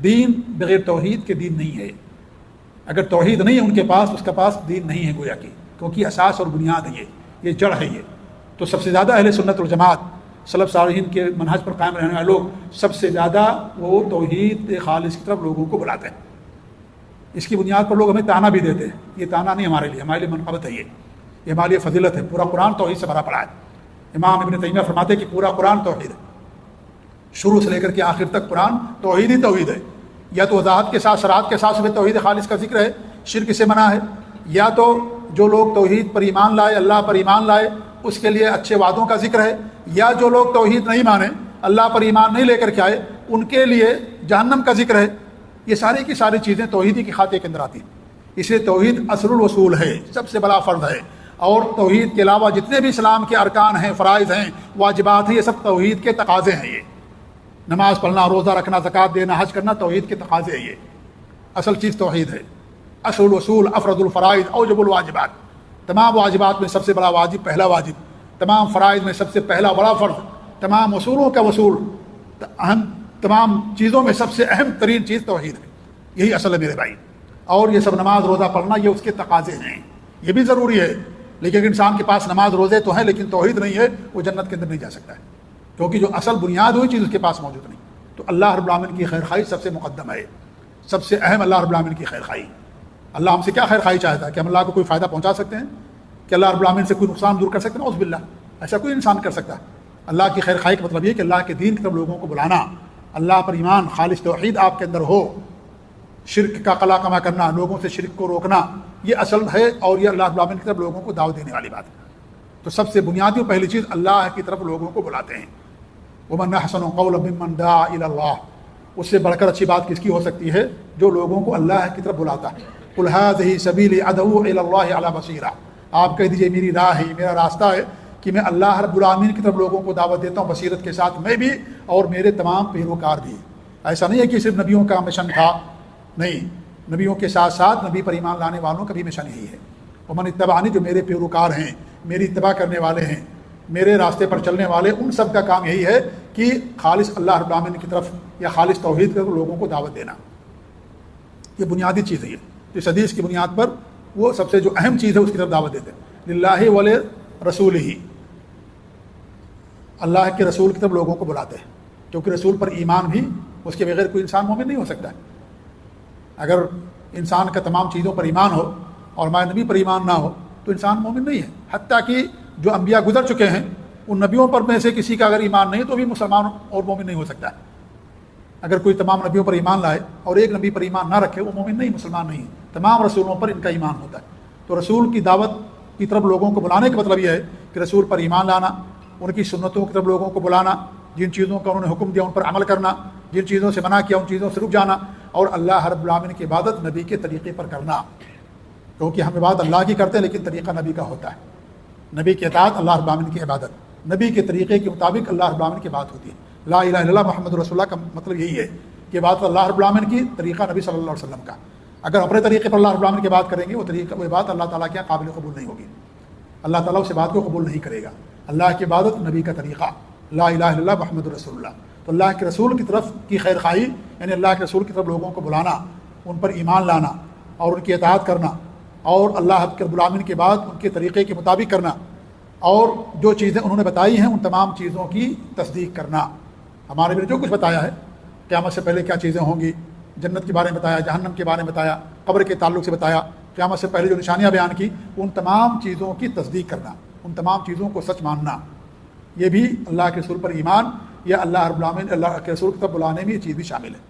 دین بغیر توحید کے دین نہیں ہے. اگر توحید نہیں ہے ان کے پاس، اس کے پاس دین نہیں ہے گویا کی، کیونکہ اساس اور بنیاد ہے، یہ جڑ ہے. یہ تو سب سے زیادہ اہل سنت والجماعت سلف صالحین کے منہج پر قائم رہنے والے لوگ سب سے زیادہ وہ توحید خالص کی طرف لوگوں کو بلاتے ہیں. اس کی بنیاد پر لوگ ہمیں تانا بھی دیتے ہیں. یہ تانا نہیں ہمارے لیے منقبت ہے، یہ ہمارے لیے فضیلت ہے. پورا قرآن توحید سے بھرا پڑا ہے. امام ابن تیمیہ فرماتے ہیں کہ پورا قرآن توحید ہے، شروع سے لے کر کے آخر تک قرآن توحید ہی توحید ہے. یا تو وضاحت کے ساتھ شرائط کے ساتھ صرف توحید خالص کا ذکر ہے، شرک سے منع ہے، یا تو جو لوگ توحید پر ایمان لائے، اللہ پر ایمان لائے، اس کے لیے اچھے وعدوں کا ذکر ہے، یا جو لوگ توحید نہیں مانے، اللہ پر ایمان نہیں لے کر کے آئے، ان کے لیے جہنم کا ذکر ہے. یہ ساری کی ساری چیزیں توحیدی کے خاتے کے اندر آتی ہیں. اس لیے توحید اصل الوصول ہے، سب سے بڑا فرض ہے. اور توحید کے علاوہ جتنے بھی اسلام کے ارکان ہیں، فرائض ہیں، واجبات ہیں، یہ سب توحید کے تقاضے ہیں. یہ نماز پڑھنا، روزہ رکھنا، زکوٰۃ دینا، حج کرنا توحید کے تقاضے ہیں. یہ اصل چیز توحید ہے. اصل الوصول، افرد الفرائض، اوجب الواجبات. تمام واجبات میں سب سے بڑا واجب، پہلا واجب. تمام فرائض میں سب سے پہلا بڑا فرض. تمام اصولوں کا وصول، اہم تمام چیزوں میں سب سے اہم ترین چیز توحید ہے. یہی اصل ہے میرے بھائی. اور یہ سب نماز روزہ پڑھنا یہ اس کے تقاضے ہیں، یہ بھی ضروری ہے. لیکن اگر انسان کے پاس نماز روزے تو ہیں لیکن توحید نہیں ہے، وہ جنت کے اندر نہیں جا سکتا ہے، کیونکہ جو اصل بنیاد ہوئی چیز اس کے پاس موجود نہیں. تو اللہ رب العالمین کی خیر خواہی سب سے مقدم ہے، سب سے اہم اللہ رب العالمین کی خیر خواہی. اللہ ہم سے کیا خیر خواہی چاہتا ہے؟ کہ ہم اللہ کو کوئی فائدہ پہنچا سکتے ہیں؟ کہ اللہ رب العالمین سے کوئی نقصان دور کر سکتے ہیں؟ نعوذ باللہ، ایسا کوئی انسان کر سکتا ہے؟ اللہ کی خیر خواہی کا مطلب یہ کہ اللہ کے دین کی طرف لوگوں کو بلانا، اللہ پر ایمان، خالص توحید آپ کے اندر ہو، شرک کا قلع کما کرنا، لوگوں سے شرک کو روکنا، یہ اصل ہے. اور یہ اللہ رب العالمین کی طرف لوگوں کو دعوت دینے والی بات ہے. تو سب سے بنیادی پہلی چیز اللہ کی طرف لوگوں کو بلاتے ہیں. وَمَنْ أَحْسَنُ قَوْلًا مِمَّنْ دَعَا إِلَى اللَّهِ، اس سے بڑھ کر اچھی بات کس کی ہو سکتی ہے؟ جو لوگوں کو اللہ کی طرف بلاتا ہے. قُلْ هَٰذِهِ سَبِيلِي أَدْعُو إِلَى اللَّهِ عَلَىٰ بَصِيرَةٍ، آپ کہہ دیجئے میری راہ ہے، میرا راستہ ہے کہ میں اللہ رب العالمین کی طرف لوگوں کو دعوت دیتا ہوں، بصیرت کے ساتھ میں بھی اور میرے تمام پیروکار بھی. ایسا نہیں ہے کہ صرف نبیوں کا مشن تھا، نہیں، نبیوں کے ساتھ ساتھ نبی پر ایمان لانے والوں کا بھی مشن یہی ہے. ومن اتبعنی، جو میرے پیروکار ہیں، میری اتباع کرنے والے ہیں، میرے راستے پر چلنے والے، ان سب کا کام یہی ہے کہ خالص اللہ رب العالمین کی طرف یا خالص توحید کر لوگوں کو دعوت دینا. یہ بنیادی چیز ہے. اس حدیث کی بنیاد پر وہ سب سے جو اہم چیز ہے اس کی طرف دعوت دیتے ہیں. للہ ولرسولہ، اللہ کے رسول کی طرف لوگوں کو بلاتے ہیں، کیونکہ رسول پر ایمان بھی، اس کے بغیر کوئی انسان مومن نہیں ہو سکتا ہے. اگر انسان کا تمام چیزوں پر ایمان ہو اور ہمارے نبی پر ایمان نہ ہو تو انسان مومن نہیں ہے. حتیٰ کہ جو انبیاء گزر چکے ہیں ان نبیوں پر میں سے کسی کا اگر ایمان نہیں تو بھی مسلمان اور مومن نہیں ہو سکتا ہے. اگر کوئی تمام نبیوں پر ایمان لائے اور ایک نبی پر ایمان نہ رکھے وہ مومن نہیں، مسلمان نہیں. تمام رسولوں پر ان کا ایمان ہوتا ہے. تو رسول کی دعوت کی طرف لوگوں کو بلانے کا مطلب یہ ہے کہ رسول پر ایمان لانا، ان کی سنتوں کی طرف لوگوں کو بلانا، جن چیزوں کا انہوں نے حکم دیا ان پر عمل کرنا، جن چیزوں سے منع کیا ان چیزوں سے رک جانا، اور اللہ رب العالمین کی عبادت نبی کے طریقے پر کرنا. کیونکہ ہم عبادت اللہ کی کرتے ہیں لیکن طریقہ نبی کا ہوتا ہے. نبی کی اطاعت، اللہ رب العالمین کی عبادت، نبی کے طریقے کے مطابق اللہ رب العالمین کی بات ہوتی ہے. لا الہ الا اللہ محمد رسول اللہ کا مطلب یہی ہے کہ بات اللہ رب العالمین کی، طریقہ نبی صلی اللہ علیہ وسلم کا. اگر اپنے طریقے پر اللہ رب العالمین کی بات کریں گے وہ بات اللہ تعالیٰ کے قابل قبول نہیں ہوگی. اللہ تعالیٰ اس بات کو قبول نہیں کرے گا. اللہ کی عبادت نبی کا طریقہ، لا الہ الا اللہ محمد رسول اللہ. تو اللہ کے رسول کی طرف کی خیر خواہی یعنی اللہ کے رسول کی طرف لوگوں کو بلانا، ان پر ایمان لانا اور ان کی اطاعت کرنا، اور اللہ کے رب العالمین کے بعد ان کے طریقے کے مطابق کرنا، اور جو چیزیں انہوں نے بتائی ہیں ان تمام چیزوں کی تصدیق کرنا. ہمارے لیے جو کچھ بتایا ہے، قیامت سے پہلے کیا چیزیں ہوں گی، جنت کے بارے میں بتایا، جہنم کے بارے میں بتایا، قبر کے تعلق سے بتایا، قیامت سے پہلے جو نشانیاں بیان کی، ان تمام چیزوں کی تصدیق کرنا، ان تمام چیزوں کو سچ ماننا، یہ بھی اللہ کے رسول پر ایمان یا اللہ رب العالمین اللہ کے رسول کی طرف بلانے میں یہ چیز بھی شامل ہے.